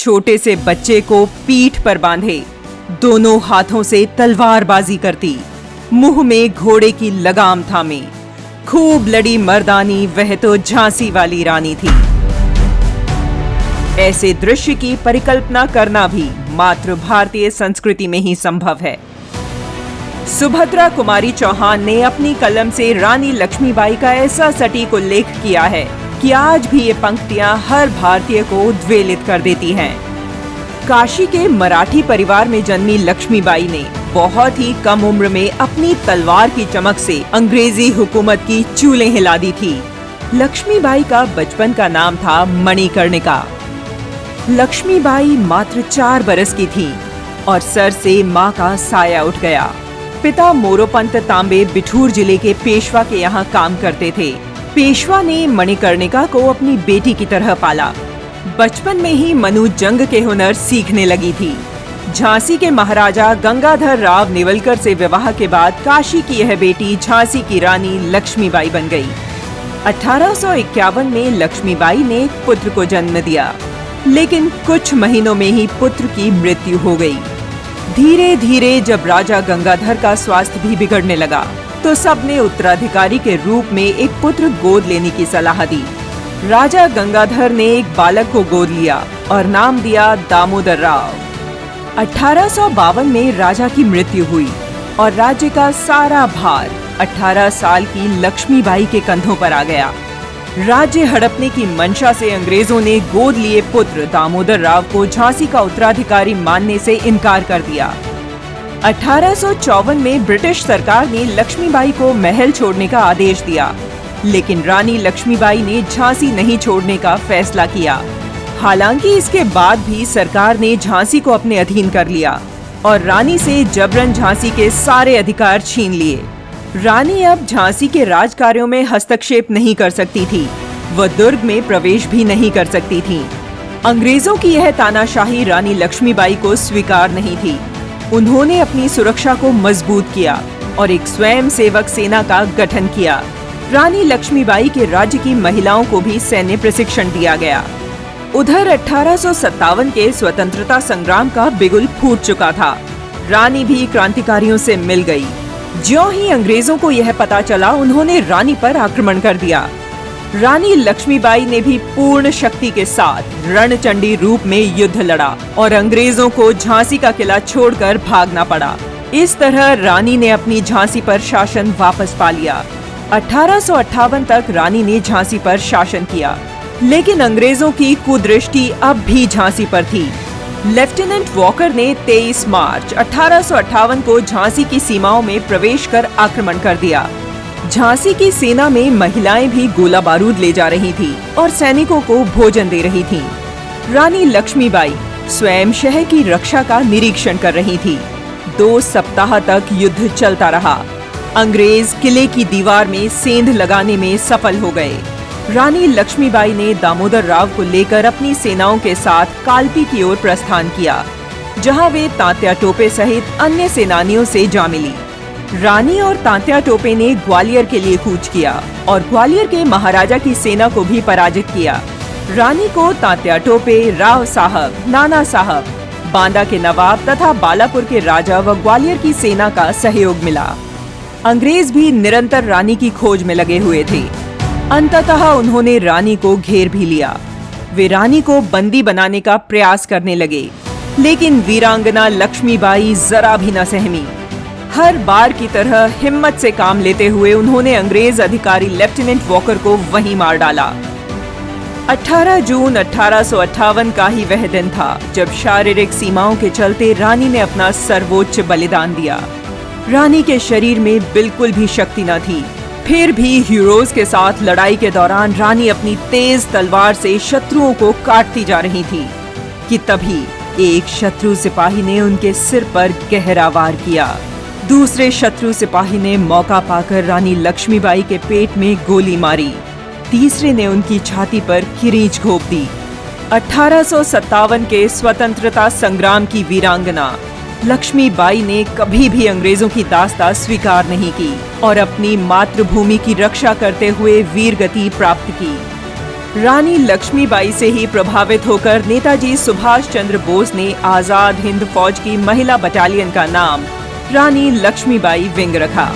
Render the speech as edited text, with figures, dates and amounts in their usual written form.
छोटे से बच्चे को पीठ पर बांधे, दोनों हाथों से तलवारबाजी करती, मुंह में घोड़े की लगाम थामे, खूब लड़ी मर्दानी वह तो झांसी वाली रानी थी। ऐसे दृश्य की परिकल्पना करना भी मात्र भारतीय संस्कृति में ही संभव है। सुभद्रा कुमारी चौहान ने अपनी कलम से रानी लक्ष्मीबाई का ऐसा सटीक उल्लेख किया है कि आज भी ये पंक्तियां हर भारतीय को उद्वेलित कर देती हैं। काशी के मराठी परिवार में जन्मी लक्ष्मीबाई ने बहुत ही कम उम्र में अपनी तलवार की चमक से अंग्रेजी हुकूमत की चूलें हिला दी थी। लक्ष्मीबाई का बचपन का नाम था मणिकर्णिका। लक्ष्मीबाई मात्र 4 बरस की थी और सर से माँ का साया उठ गया। पिता मोरोपंत तांबे बिठूर जिले के पेशवा के यहाँ काम करते थे। पेशवा ने मणिकर्णिका को अपनी बेटी की तरह पाला। बचपन में ही मनु जंग के हुनर सीखने लगी थी। झांसी के महाराजा गंगाधर राव नेवलकर से विवाह के बाद काशी की यह बेटी झांसी की रानी लक्ष्मीबाई बन गई। 1851 में लक्ष्मीबाई ने एक पुत्र को जन्म दिया, लेकिन कुछ महीनों में ही पुत्र की मृत्यु हो गई। धीरे धीरे जब राजा गंगाधर का स्वास्थ्य भी बिगड़ने लगा, तो सबने उत्तराधिकारी के रूप में एक पुत्र गोद लेने की सलाह दी। राजा गंगाधर ने एक बालक को गोद लिया और नाम दिया दामोदर राव। 1852 में राजा की मृत्यु हुई और राज्य का सारा भार 18 साल की लक्ष्मीबाई के कंधों पर आ गया। राज्य हड़पने की मंशा से अंग्रेजों ने गोद लिए पुत्र दामोदर राव को झांसी का उत्तराधिकारी मानने से इनकार कर दिया। 1854 में ब्रिटिश सरकार ने लक्ष्मीबाई को महल छोड़ने का आदेश दिया, लेकिन रानी लक्ष्मीबाई ने झांसी नहीं छोड़ने का फैसला किया। हालांकि इसके बाद भी सरकार ने झांसी को अपने अधीन कर लिया और रानी से जबरन झांसी के सारे अधिकार छीन लिए। रानी अब झांसी के राजकार्यों में हस्तक्षेप नहीं कर सकती थी, वह दुर्ग में प्रवेश भी नहीं कर सकती थी। अंग्रेजों की यह तानाशाही रानी लक्ष्मीबाई को स्वीकार नहीं थी। उन्होंने अपनी सुरक्षा को मजबूत किया और एक स्वयं सेवक सेना का गठन किया। रानी लक्ष्मीबाई के राज्य की महिलाओं को भी सैन्य प्रशिक्षण दिया गया। उधर 1857 के स्वतंत्रता संग्राम का बिगुल फूट चुका था। रानी भी क्रांतिकारियों से मिल गई। ज्यों ही अंग्रेजों को यह पता चला, उन्होंने रानी पर आक्रमण कर दिया। रानी लक्ष्मीबाई ने भी पूर्ण शक्ति के साथ रणचंडी रूप में युद्ध लड़ा और अंग्रेजों को झांसी का किला छोड़कर भागना पड़ा। इस तरह रानी ने अपनी झांसी पर शासन वापस पा लिया। 1858 तक रानी ने झांसी पर शासन किया, लेकिन अंग्रेजों की कुदृष्टि अब भी झांसी पर थी। लेफ्टिनेंट वॉकर ने 23 मार्च 1858 को झांसी की सीमाओं में प्रवेश कर आक्रमण कर दिया। झांसी की सेना में महिलाएं भी गोला बारूद ले जा रही थी और सैनिकों को भोजन दे रही थीं। रानी लक्ष्मीबाई स्वयं शहर की रक्षा का निरीक्षण कर रही थी। 2 सप्ताह तक युद्ध चलता रहा। अंग्रेज किले की दीवार में सेंध लगाने में सफल हो गए। रानी लक्ष्मीबाई ने दामोदर राव को लेकर अपनी सेनाओं के साथ कालपी की ओर प्रस्थान किया, जहां वे तात्या टोपे सहित अन्य सेनानियों से जा मिली। रानी और तात्या टोपे ने ग्वालियर के लिए कूच किया और ग्वालियर के महाराजा की सेना को भी पराजित किया। रानी को तात्या टोपे, राव साहब, नाना साहब, बांदा के नवाब तथा बालापुर के राजा व ग्वालियर की सेना का सहयोग मिला। अंग्रेज भी निरंतर रानी की खोज में लगे हुए थे। अंततः उन्होंने रानी को घेर भी लिया। वे रानी को बंदी बनाने का प्रयास करने लगे, लेकिन वीरांगना लक्ष्मीबाई जरा भी न सहमी। हर बार की तरह हिम्मत से काम लेते हुए उन्होंने अंग्रेज अधिकारी लेफ्टिनेंट वॉकर को वहीं मार डाला। 18 जून 1858 का ही वह दिन था जब शारीरिक सीमाओं के चलते रानी ने अपना सर्वोच्च बलिदान दिया। रानी के शरीर में बिल्कुल भी शक्ति न थी, फिर भी हीरोज के साथ लड़ाई के दौरान रानी अपनी तेज तलवार से शत्रुओं को काटती जा रही थी कि तभी एक शत्रु सिपाही ने उनके सिर पर गहरा वार किया। दूसरे शत्रु सिपाही ने मौका पाकर रानी लक्ष्मीबाई के पेट में गोली मारी। तीसरे ने उनकी छाती पर किरीच घोंप दी। 1857 के स्वतंत्रता संग्राम की वीरांगना लक्ष्मीबाई ने कभी भी अंग्रेजों की दास्ता स्वीकार नहीं की और अपनी मातृभूमि की रक्षा करते हुए वीरगति प्राप्त की। रानी लक्ष्मीबाई से ही प्रभावित होकर नेताजी सुभाष चंद्र बोस ने आजाद हिंद फौज की महिला बटालियन का नाम रानी लक्ष्मीबाई विंग रखा।